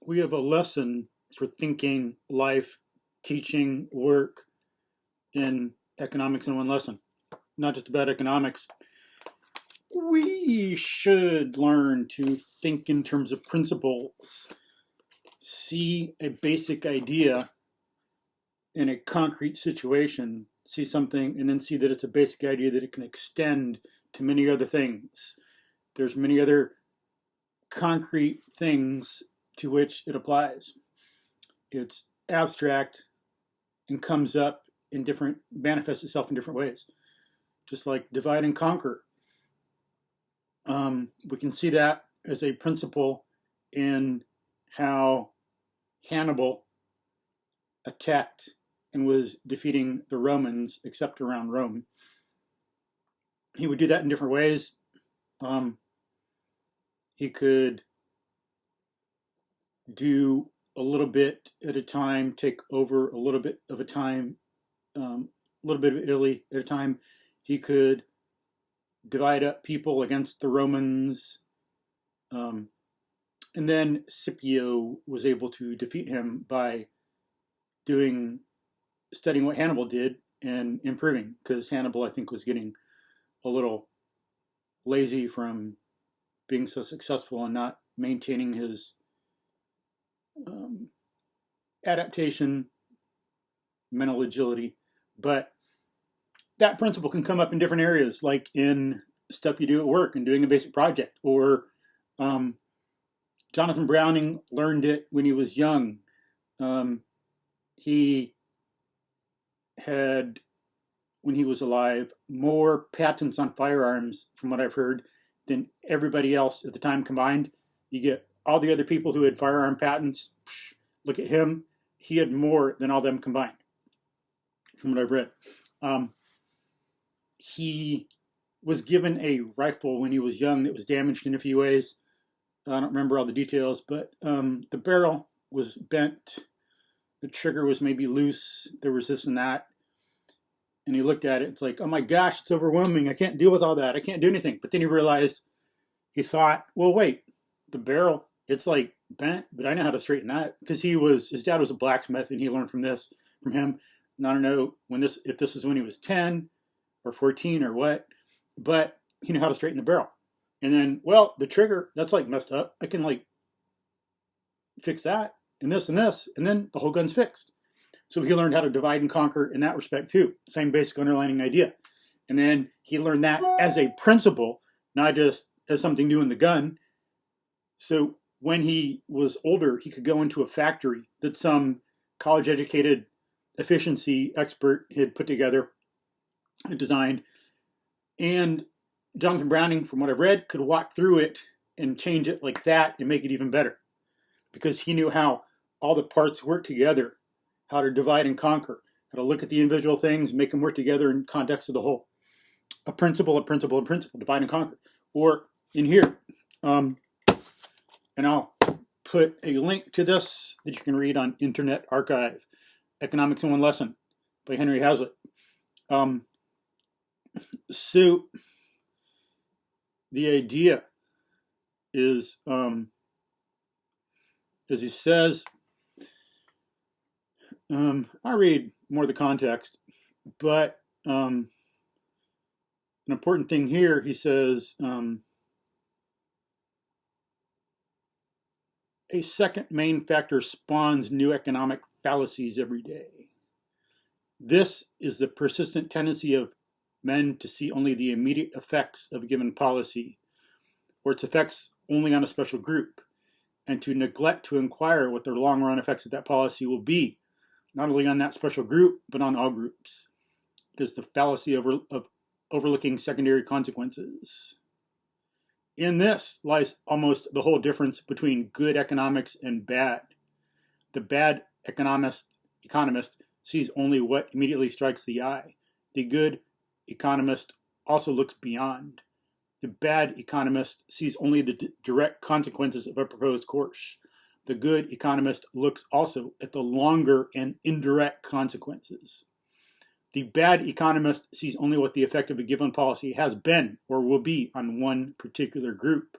we have a lesson for thinking, life, teaching, work in economics in one lesson. Not just about economics. We should learn to think in terms of principles, see a basic idea in a concrete situation, see something, and then see that it's a basic idea that it can extend to many other things. There's many other concrete things to which it applies. It's abstract and comes up in different, manifests itself in different ways. Just like divide and conquer. We can see that as a principle in how Hannibal attacked and was defeating the Romans, except around Rome. He would do that in different ways. He could do a little bit at a time, take over a little bit of a time, a little bit of Italy at a time. He could divide up people against the Romans. And then Scipio was able to defeat him by studying what Hannibal did and improving, because Hannibal, I think, was getting a little lazy from being so successful and not maintaining his adaptation, mental agility. But that principle can come up in different areas, like in stuff you do at work and doing a basic project. Or Jonathan Browning learned it when he was young. He had, when he was alive, more patents on firearms, from what I've heard, than everybody else at the time combined. You get all the other people who had firearm patents, look at him. He had more than all them combined, from what I've read. He was given a rifle when he was young that was damaged in a few ways. I don't remember all the details, but the barrel was bent. The trigger was maybe loose. There was this and that. And he looked at it. It's like, oh my gosh, it's overwhelming. I can't deal with all that. I can't do anything. But then he thought, well, wait, the barrel, it's like bent, but I know how to straighten that. Because his dad was a blacksmith, and he learned from him. And I don't know if this is when he was 10 or 14 or what, but he knew how to straighten the barrel. And then, well, the trigger, that's like messed up. I can like fix that and this, and then the whole gun's fixed. So he learned how to divide and conquer in that respect too. Same basic underlining idea. And then he learned that as a principle, not just as something new in the gun. So when he was older, he could go into a factory that some college-educated efficiency expert had put together and designed. And Jonathan Browning, from what I've read, could walk through it and change it like that and make it even better, because he knew how all the parts work together, how to divide and conquer, how to look at the individual things, make them work together in context of the whole. A principle, divide and conquer. Or in here, and I'll put a link to this that you can read on Internet Archive, Economics in One Lesson by Henry Hazlitt. So the idea is, as he says, I'll read more of the context, but an important thing here, he says, a second main factor spawns new economic fallacies every day. This is the persistent tendency of men to see only the immediate effects of a given policy, or its effects only on a special group, and to neglect to inquire what the long-run effects of that policy will be, not only on that special group, but on all groups. It is the fallacy of overlooking secondary consequences. In this lies almost the whole difference between good economics and bad. The bad economist sees only what immediately strikes the eye. The good economist also looks beyond. The bad economist sees only the direct consequences of a proposed course. The good economist looks also at the longer and indirect consequences. The bad economist sees only what the effect of a given policy has been or will be on one particular group.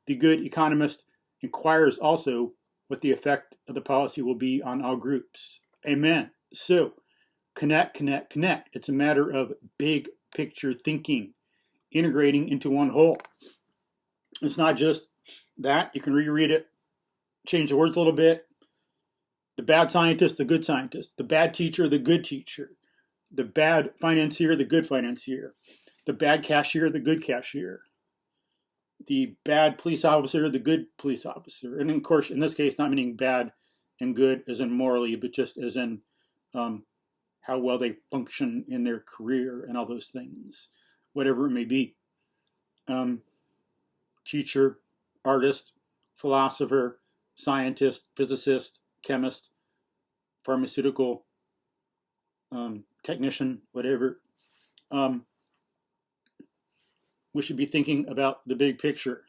The good economist inquires also what the effect of the policy will be on all groups. Amen. So, connect, connect, connect. It's a matter of big picture thinking, integrating into one whole. It's not just that. You can reread it, change the words a little bit. The bad scientist, the good scientist. The bad teacher, the good teacher. The bad financier, the good financier. The bad cashier, the good cashier. The bad police officer, the good police officer. And of course, in this case, not meaning bad and good as in morally, but just as in how well they function in their career and all those things, whatever it may be. Teacher, artist, philosopher, scientist, physicist, chemist, pharmaceutical technician, whatever. We should be thinking about the big picture.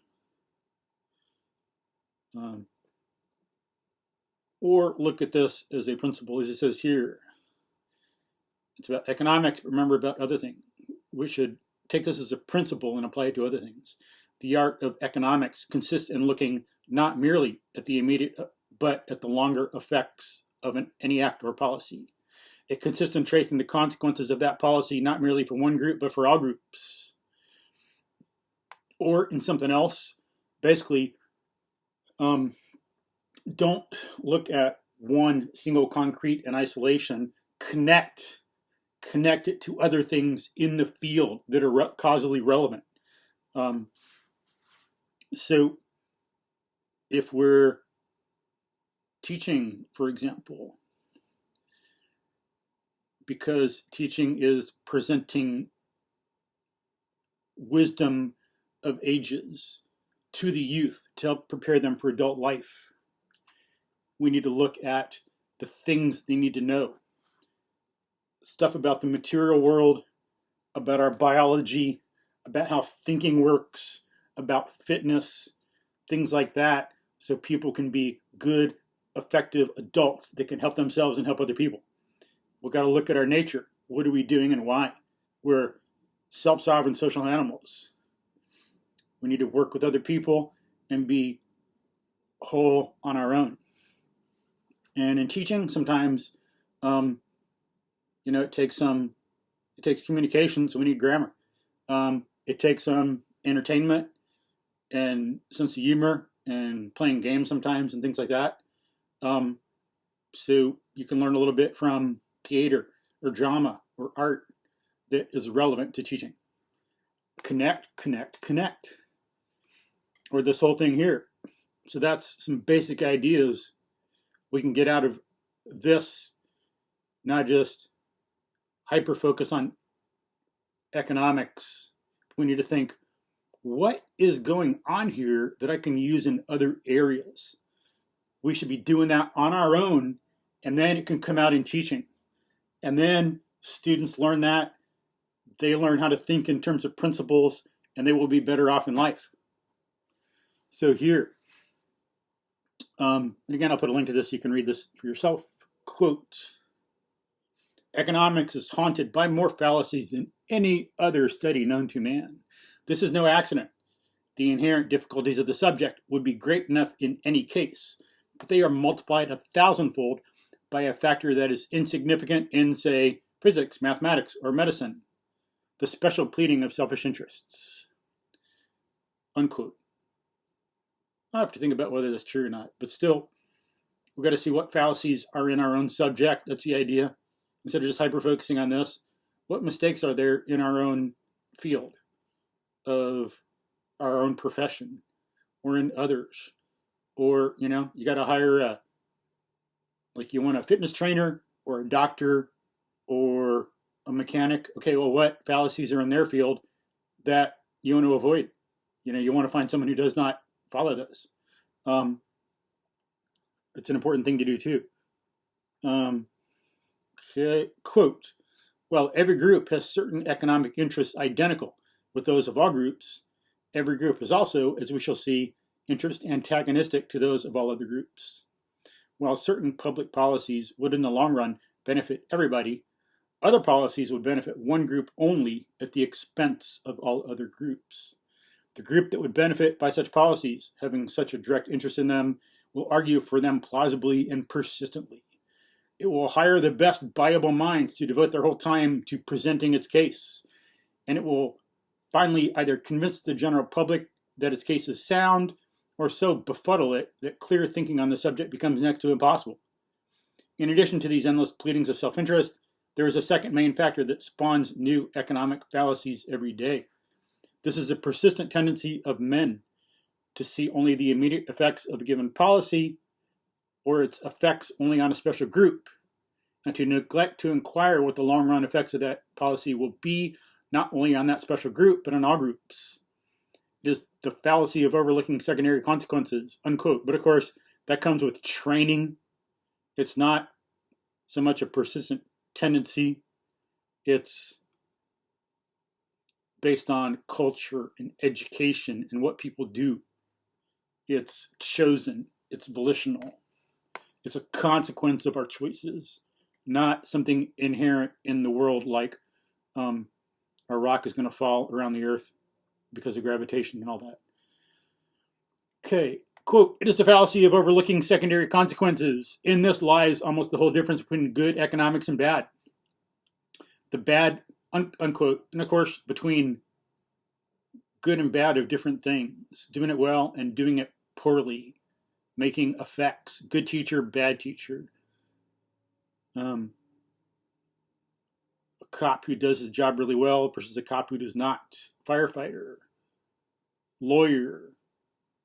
Or look at this as a principle, as it says here. It's about economics, but remember about other things. We should take this as a principle and apply it to other things. The art of economics consists in looking not merely at the immediate, but at the longer effects of any act or policy. It consists in tracing the consequences of that policy, not merely for one group, but for all groups. Or in something else, basically, don't look at one single concrete in isolation. Connect it to other things in the field that are causally relevant. So if we're teaching, for example, because teaching is presenting wisdom of ages to the youth to help prepare them for adult life, we need to look at the things they need to know. Stuff about the material world, about our biology, about how thinking works, about fitness, things like that, so people can be good, effective adults that can help themselves and help other people. We've got to look at our nature. What are we doing and why? We're self-sovereign social animals. We need to work with other people and be whole on our own. And in teaching, sometimes, it takes communication, so we need grammar. It takes entertainment and sense of humor and playing games sometimes and things like that. So you can learn a little bit from theater or drama or art that is relevant to teaching. Connect, connect, connect. Or this whole thing here. So that's some basic ideas we can get out of this, not just hyper focus on economics. We need to think, what is going on here that I can use in other areas? We should be doing that on our own, and then it can come out in teaching. And then students learn that. They learn how to think in terms of principles, and they will be better off in life. So here, and again, I'll put a link to this. You can read this for yourself. Quote, economics is haunted by more fallacies than any other study known to man. This is no accident. The inherent difficulties of the subject would be great enough in any case, but they are multiplied 1,000-fold by a factor that is insignificant in, say, physics, mathematics, or medicine. The special pleading of selfish interests. Unquote. I have to think about whether that's true or not, but still, we've got to see what fallacies are in our own subject. That's the idea. Instead of just hyper-focusing on this, what mistakes are there in our own field of our own profession or in others? Or, you got to hire you want a fitness trainer or a doctor or a mechanic. Okay, well, what fallacies are in their field that you want to avoid? You want to find someone who does not follow those. It's an important thing to do too. Okay, quote, well, every group has certain economic interests identical with those of all groups. Every group is also, as we shall see, interest antagonistic to those of all other groups. While certain public policies would in the long run benefit everybody, other policies would benefit one group only at the expense of all other groups. The group that would benefit by such policies, having such a direct interest in them, will argue for them plausibly and persistently. It will hire the best viable minds to devote their whole time to presenting its case, and it will finally either convince the general public that its case is sound, or so befuddle it that clear thinking on the subject becomes next to impossible. In addition to these endless pleadings of self-interest, there is a second main factor that spawns new economic fallacies every day. This is a persistent tendency of men to see only the immediate effects of a given policy or its effects only on a special group, and to neglect to inquire what the long-run effects of that policy will be, not only on that special group, but on all groups. It is the fallacy of overlooking secondary consequences, unquote. But of course, that comes with training. It's not so much a persistent tendency. It's based on culture and education and what people do. It's chosen. It's volitional. It's a consequence of our choices, not something inherent in the world like a rock is going to fall around the earth because of gravitation and all that. Okay, quote, it is the fallacy of overlooking secondary consequences. In this lies almost the whole difference between good economics and bad. The bad, unquote, and of course, between good and bad of different things, doing it well and doing it poorly, making effects, good teacher, bad teacher. A cop who does his job really well versus a cop who does not. Firefighter, lawyer,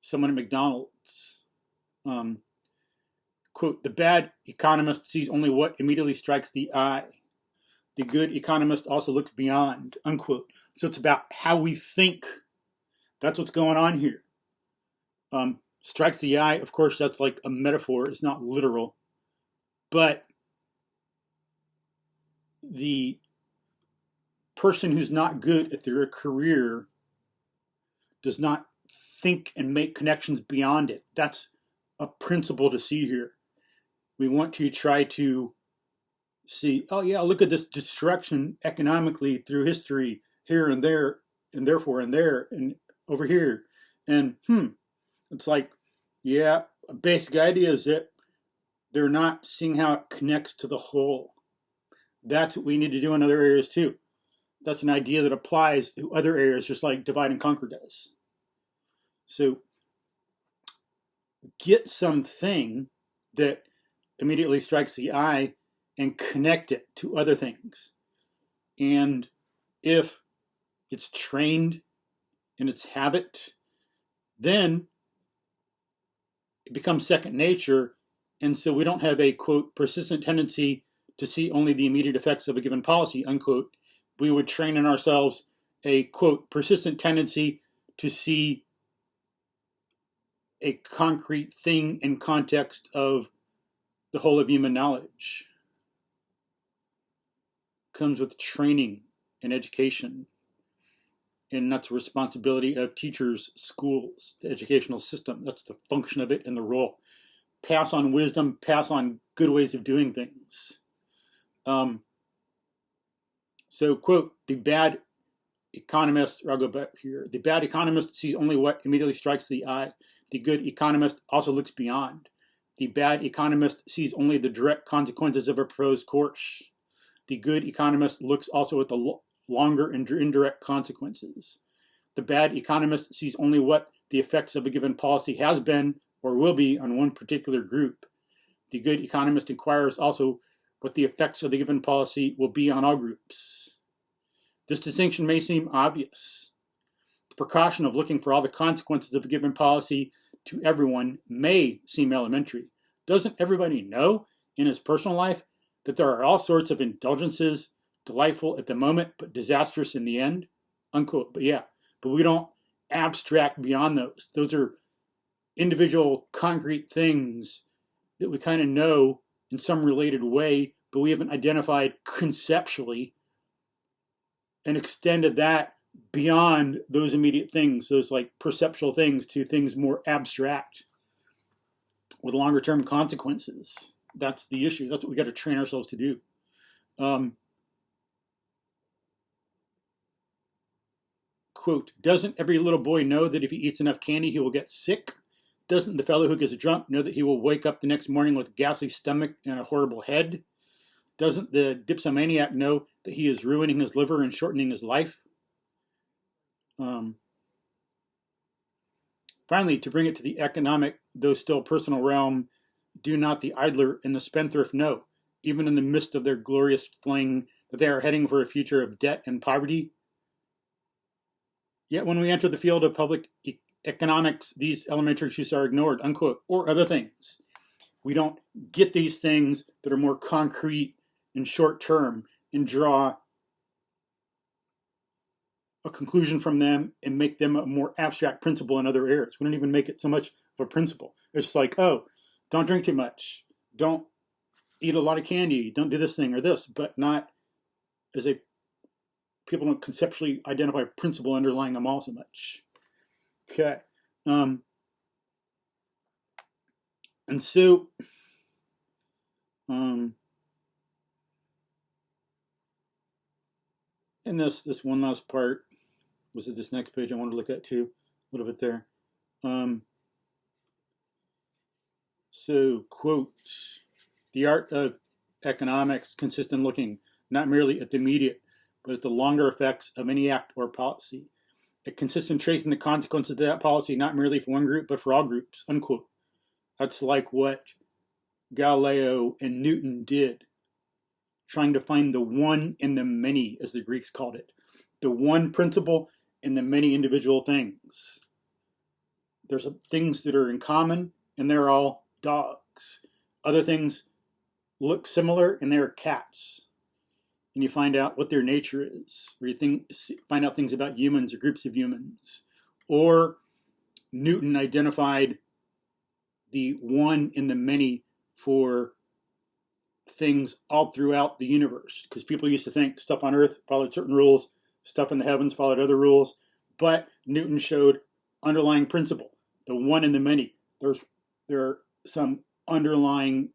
someone at McDonald's. Quote, the bad economist sees only what immediately strikes the eye. The good economist also looks beyond, unquote. So it's about how we think. That's what's going on here. Strikes the eye, of course, that's like a metaphor. It's not literal. But the person who's not good at their career does not think and make connections beyond it. That's a principle to see here. We want to try to see, oh yeah, look at this destruction economically through history here and there, and therefore and there, and over here. And it's like, yeah, a basic idea is that they're not seeing how it connects to the whole. That's what we need to do in other areas too. That's an idea that applies to other areas, just like divide and conquer does. So get something that immediately strikes the eye and connect it to other things. And if it's trained in its habit, then it becomes second nature. And so we don't have a, quote, persistent tendency to see only the immediate effects of a given policy, unquote. We would train in ourselves a, quote, persistent tendency to see a concrete thing in context of the whole of human knowledge. Comes with training and education. And that's a responsibility of teachers, schools, the educational system. That's the function of it and the role. Pass on wisdom, pass on good ways of doing things. So, quote, the bad economist, or I'll go back here, the bad economist sees only what immediately strikes the eye. The good economist also looks beyond. The bad economist sees only the direct consequences of a proposed course. The good economist looks also at the longer and indirect consequences. The bad economist sees only what the effects of a given policy has been or will be on one particular group. The good economist inquires also what the effects of the given policy will be on all groups. This distinction may seem obvious. The precaution of looking for all the consequences of a given policy to everyone may seem elementary. Doesn't everybody know in his personal life that there are all sorts of indulgences, delightful at the moment, but disastrous in the end? Unquote. But we don't abstract beyond those. Those are individual concrete things that we kind of know in some related way, but we haven't identified conceptually and extended that beyond those immediate things, those like perceptual things, to things more abstract with longer term consequences. That's the issue. That's what we got to train ourselves to do. Quote, doesn't every little boy know that if he eats enough candy, he will get sick? Doesn't the fellow who gets drunk know that he will wake up the next morning with a ghastly stomach and a horrible head? Doesn't the dipsomaniac know that he is ruining his liver and shortening his life? Finally, to bring it to the economic, though still personal realm, do not the idler and the spendthrift know, even in the midst of their glorious fling, that they are heading for a future of debt and poverty? Yet when we enter the field of public economics, these elementary truths are ignored, unquote, or other things. We don't get these things that are more concrete and short term and draw a conclusion from them and make them a more abstract principle in other areas. We don't even make it so much of a principle. It's like, oh, don't drink too much. Don't eat a lot of candy. Don't do this thing or this, but not as a, people don't conceptually identify a principle underlying them all so much. Okay. And so, and this one last part, was it this next page I wanted to look at too, a little bit there. So, quote, the art of economics consists in looking not merely at the immediate, but at the longer effects of any act or policy. It consists in tracing the consequences of that policy, not merely for one group, but for all groups, unquote. That's like what Galileo and Newton did, trying to find the one in the many, as the Greeks called it. The one principle in the many individual things. There's things that are in common, and they're all dogs. Other things look similar, and they're cats. And you find out what their nature is, or you find out things about humans or groups of humans. Or Newton identified the one in the many for things all throughout the universe, because people used to think stuff on Earth followed certain rules, stuff in the heavens followed other rules, but Newton showed underlying principle, the one in the many. There are some underlying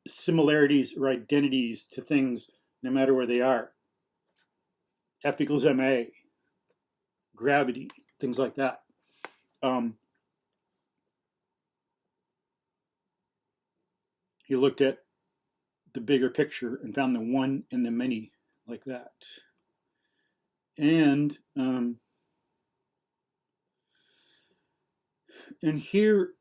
similarities or identities to things no matter where they are. F equals ma, gravity, things like that. He looked at the bigger picture and found the one in the many like that. And here,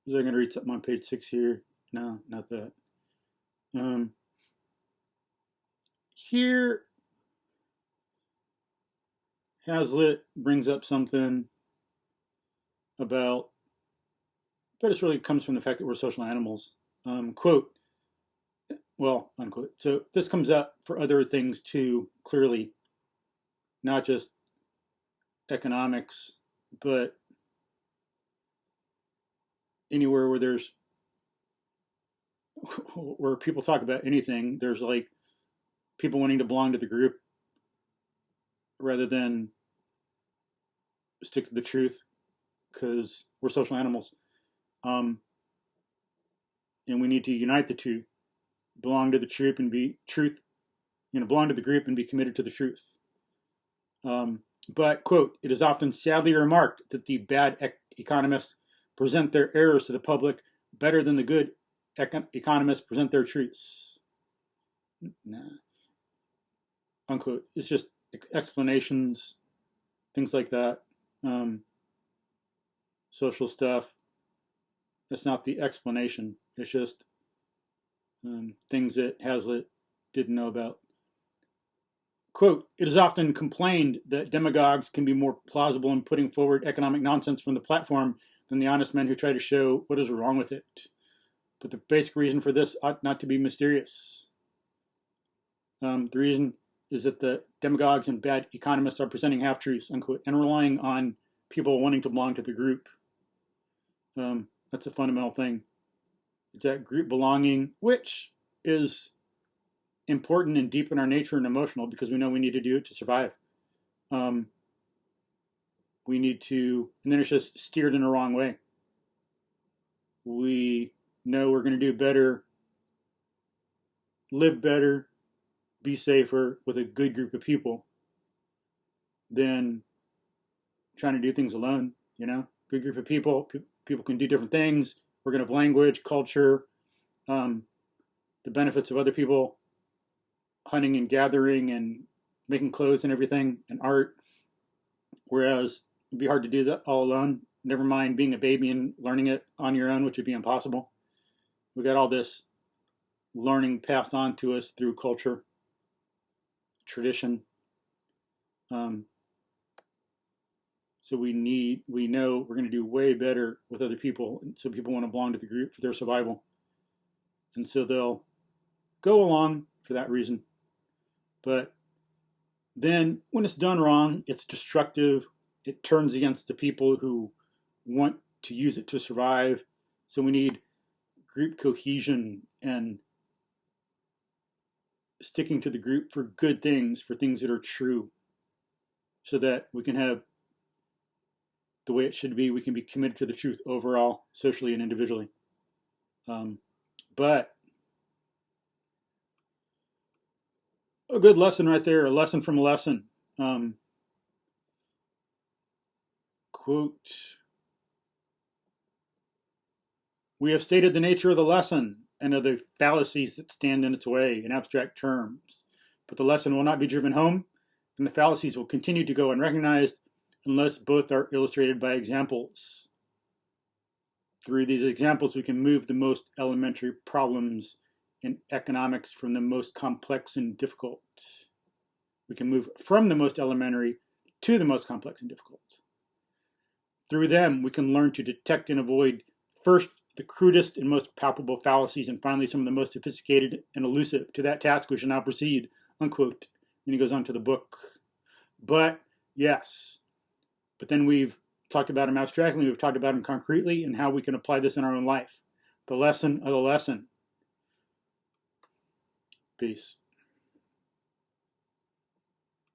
was I going to read something on page 6 here? No, not that. Here, Hazlitt brings up something about, but it really comes from the fact that we're social animals. Quote, well, unquote. So this comes up for other things too, clearly, not just economics, but anywhere where there's, where people talk about anything, there's like people wanting to belong to the group rather than stick to the truth, because we're social animals. And we need to unite the two, belong to the truth and be truth, belong to the group and be committed to the truth. But, quote, it is often sadly remarked that the bad economists present their errors to the public better than the good economists present their truths. Nah. Unquote. It's just explanations, things like that. Social stuff. That's not the explanation. It's just things that Hazlitt didn't know about. Quote, it is often complained that demagogues can be more plausible in putting forward economic nonsense from the platform than the honest men who try to show what is wrong with it. But the basic reason for this ought not to be mysterious. The reason is that the demagogues and bad economists are presenting half-truths, unquote, and relying on people wanting to belong to the group. That's a fundamental thing. It's that group belonging, which is important and deep in our nature and emotional, because we know we need to do it to survive. We need to, and then it's just steered in the wrong way. We know we're going to do better, live better, be safer with a good group of people than trying to do things alone, good group of people. People can do different things. We're going to have language, culture, the benefits of other people, hunting and gathering and making clothes and everything, and art. Whereas it'd be hard to do that all alone. Never mind being a baby and learning it on your own, which would be impossible. We got all this learning passed on to us through culture, tradition. So we know we're going to do way better with other people. And so people want to belong to the group for their survival. And so they'll go along for that reason. But then when it's done wrong, it's destructive. It turns against the people who want to use it to survive. So we need group cohesion and sticking to the group for good things, for things that are true, so that we can have the way it should be. We can be committed to the truth overall, socially and individually. But a good lesson right there, a lesson from a lesson. Quote, "We have stated the nature of the lesson and of the fallacies that stand in its way in abstract terms. But the lesson will not be driven home, and the fallacies will continue to go unrecognized unless both are illustrated by examples. Through these examples, we can move the most elementary problems in economics from the most complex and difficult. We can move from the most elementary to the most complex and difficult. Through them, we can learn to detect and avoid first the crudest and most palpable fallacies, and finally some of the most sophisticated and elusive. To that task we shall now proceed," unquote. Then he goes on to the book. But yes, but then we've talked about them abstractly, we've talked about them concretely, and how we can apply this in our own life. The lesson of the lesson. Peace.